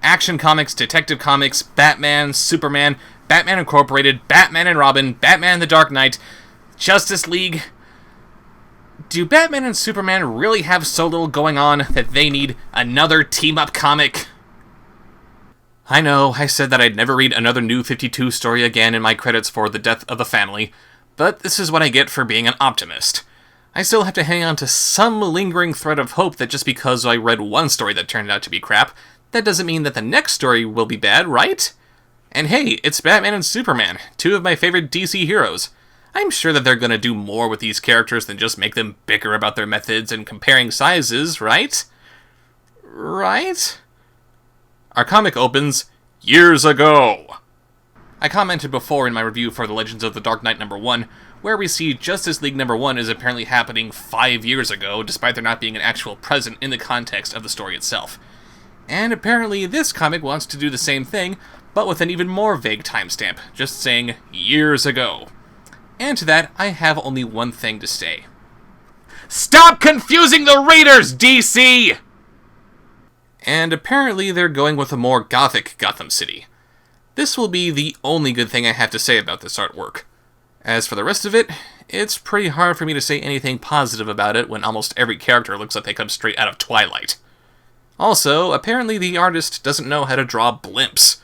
Action Comics, Detective Comics, Batman, Superman, Batman Incorporated, Batman and Robin, Batman the Dark Knight, Justice League. Do Batman and Superman really have so little going on that they need another team-up comic? I know, I said that I'd never read another New 52 story again in my credits for The Death of the Family, but this is what I get for being an optimist. I still have to hang on to some lingering thread of hope that just because I read one story that turned out to be crap, that doesn't mean that the next story will be bad, right? And hey, it's Batman and Superman, two of my favorite DC heroes. I'm sure that they're gonna do more with these characters than just make them bicker about their methods and comparing sizes, right? Right? Our comic opens years ago. I commented before in my review for The Legends of the Dark Knight #1, where we see Justice League #1 is apparently happening 5 years ago, despite there not being an actual present in the context of the story itself. And apparently this comic wants to do the same thing, but with an even more vague timestamp, just saying years ago. And to that, I have only one thing to say. Stop confusing the readers, DC! And apparently they're going with a more gothic Gotham City. This will be the only good thing I have to say about this artwork. As for the rest of it, it's pretty hard for me to say anything positive about it when almost every character looks like they come straight out of Twilight. Also, apparently the artist doesn't know how to draw blimps.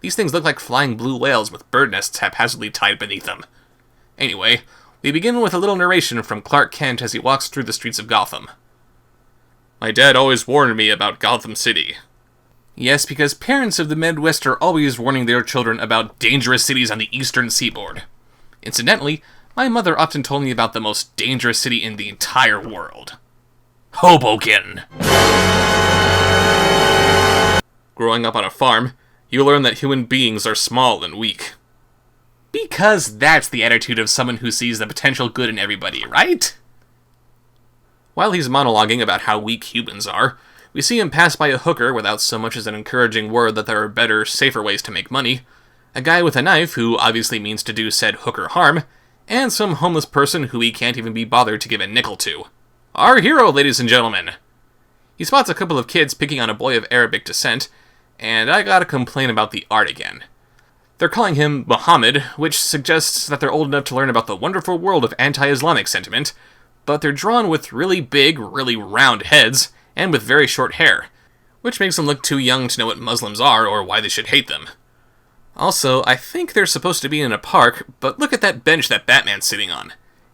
These things look like flying blue whales with bird nests haphazardly tied beneath them. Anyway, we begin with a little narration from Clark Kent as he walks through the streets of Gotham. My dad always warned me about Gotham City. Yes, because parents of the Midwest are always warning their children about dangerous cities on the eastern seaboard. Incidentally, my mother often told me about the most dangerous city in the entire world. Hoboken! Growing up on a farm, you learn that human beings are small and weak. Because that's the attitude of someone who sees the potential good in everybody, right? While he's monologuing about how weak humans are, we see him pass by a hooker without so much as an encouraging word that there are better, safer ways to make money, a guy with a knife who obviously means to do said hooker harm, and some homeless person who he can't even be bothered to give a nickel to. Our hero, ladies and gentlemen! He spots a couple of kids picking on a boy of Arabic descent, and I gotta complain about the art again. They're calling him Muhammad, which suggests that they're old enough to learn about the wonderful world of anti-Islamic sentiment, but they're drawn with really big, really round heads, and with very short hair, which makes them look too young to know what Muslims are or why they should hate them. Also, I think they're supposed to be in a park, but look at that bench that Batman's sitting on.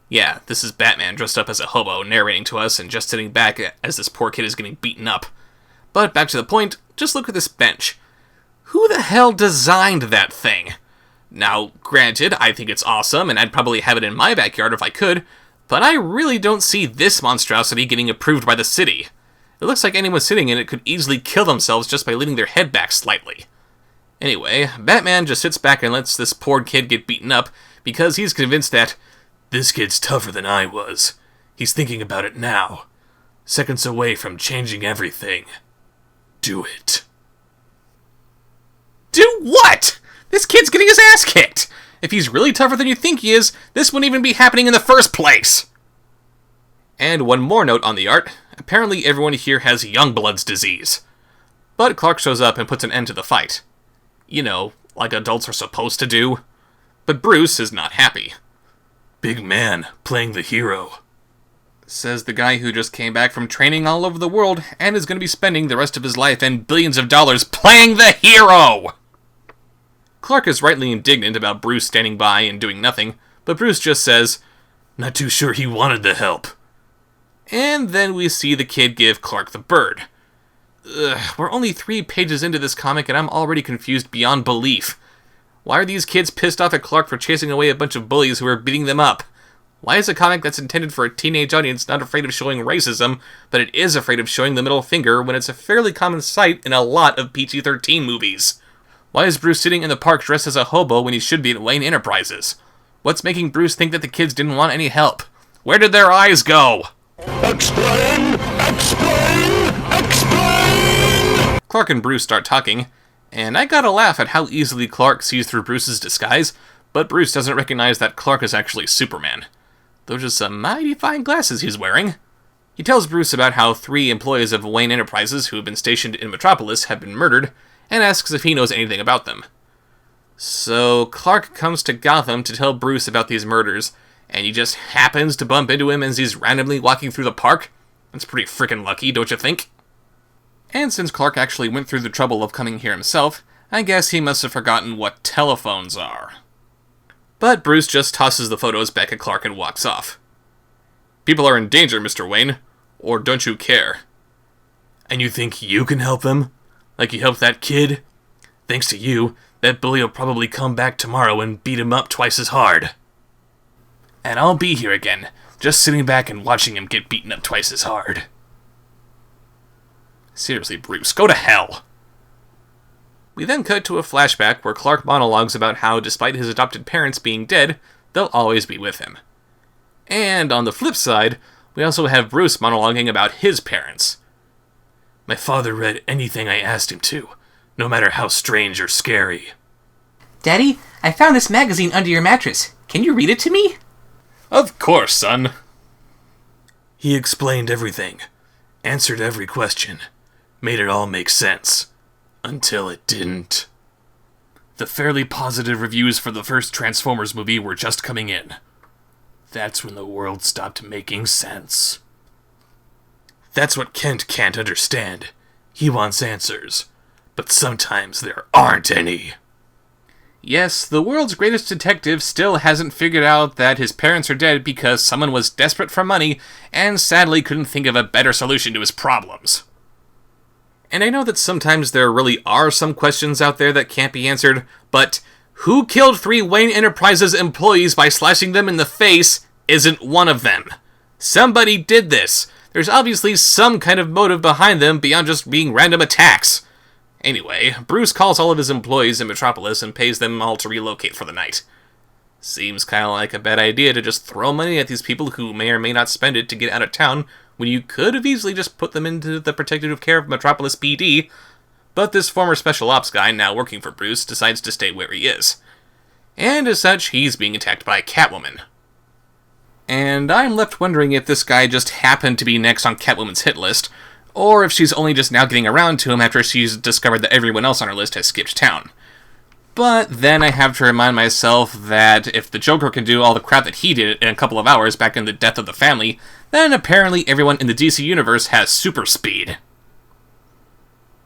Yeah, this is Batman dressed up as a hobo narrating to us and just sitting back as this poor kid is getting beaten up. But back to the point, just look at this bench. Who the hell designed that thing? Now, granted, I think it's awesome, and I'd probably have it in my backyard if I could, but I really don't see this monstrosity getting approved by the city. It looks like anyone sitting in it could easily kill themselves just by leaning their head back slightly. Anyway, Batman just sits back and lets this poor kid get beaten up because he's convinced that this kid's tougher than I was. He's thinking about it now. Seconds away from changing everything. Do it. Do what? This kid's getting his ass kicked! If he's really tougher than you think he is, this wouldn't even be happening in the first place! And one more note on the art. Apparently everyone here has Youngblood's disease. But Clark shows up and puts an end to the fight. You know, like adults are supposed to do. But Bruce is not happy. Big man, playing the hero. Says the guy who just came back from training all over the world and is going to be spending the rest of his life and billions of dollars playing the hero! Clark is rightly indignant about Bruce standing by and doing nothing, but Bruce just says, not too sure he wanted the help. And then we see the kid give Clark the bird. We're only 3 pages into this comic and I'm already confused beyond belief. Why are these kids pissed off at Clark for chasing away a bunch of bullies who are beating them up? Why is a comic that's intended for a teenage audience not afraid of showing racism, but it is afraid of showing the middle finger when it's a fairly common sight in a lot of PG-13 movies? Why is Bruce sitting in the park dressed as a hobo when he should be at Wayne Enterprises? What's making Bruce think that the kids didn't want any help? Where did their eyes go? Explain! Explain! Explain! Clark and Bruce start talking, and I gotta laugh at how easily Clark sees through Bruce's disguise, but Bruce doesn't recognize that Clark is actually Superman. Those are some mighty fine glasses he's wearing. He tells Bruce about how 3 employees of Wayne Enterprises who have been stationed in Metropolis have been murdered, and asks if he knows anything about them. So Clark comes to Gotham to tell Bruce about these murders, and he just happens to bump into him as he's randomly walking through the park. That's pretty freaking lucky, don't you think? And since Clark actually went through the trouble of coming here himself, I guess he must have forgotten what telephones are. But Bruce just tosses the photos back at Clark and walks off. People are in danger, Mr. Wayne. Or don't you care? And you think you can help them? Like you helped that kid? Thanks to you, that bully will probably come back tomorrow and beat him up twice as hard. And I'll be here again, just sitting back and watching him get beaten up twice as hard. Seriously, Bruce, go to hell! We then cut to a flashback where Clark monologues about how, despite his adopted parents being dead, they'll always be with him. And on the flip side, we also have Bruce monologuing about his parents. My father read anything I asked him to, no matter how strange or scary. Daddy, I found this magazine under your mattress. Can you read it to me? Of course, son. He explained everything, answered every question, made it all make sense. Until it didn't. The fairly positive reviews for the first Transformers movie were just coming in. That's when the world stopped making sense. That's what Kent can't understand. He wants answers. But sometimes there aren't any. Yes, the world's greatest detective still hasn't figured out that his parents are dead because someone was desperate for money and sadly couldn't think of a better solution to his problems. And I know that sometimes there really are some questions out there that can't be answered, but who killed 3 Wayne Enterprises employees by slashing them in the face isn't one of them. Somebody did this. There's obviously some kind of motive behind them beyond just being random attacks. Anyway, Bruce calls all of his employees in Metropolis and pays them all to relocate for the night. Seems kinda like a bad idea to just throw money at these people who may or may not spend it to get out of town, when you could have easily just put them into the protective care of Metropolis PD, but this former special ops guy, now working for Bruce, decides to stay where he is. And as such, he's being attacked by Catwoman. And I'm left wondering if this guy just happened to be next on Catwoman's hit list, or if she's only just now getting around to him after she's discovered that everyone else on her list has skipped town. But then I have to remind myself that if the Joker can do all the crap that he did in a couple of hours back in the Death of the Family, then apparently everyone in the DC universe has super speed.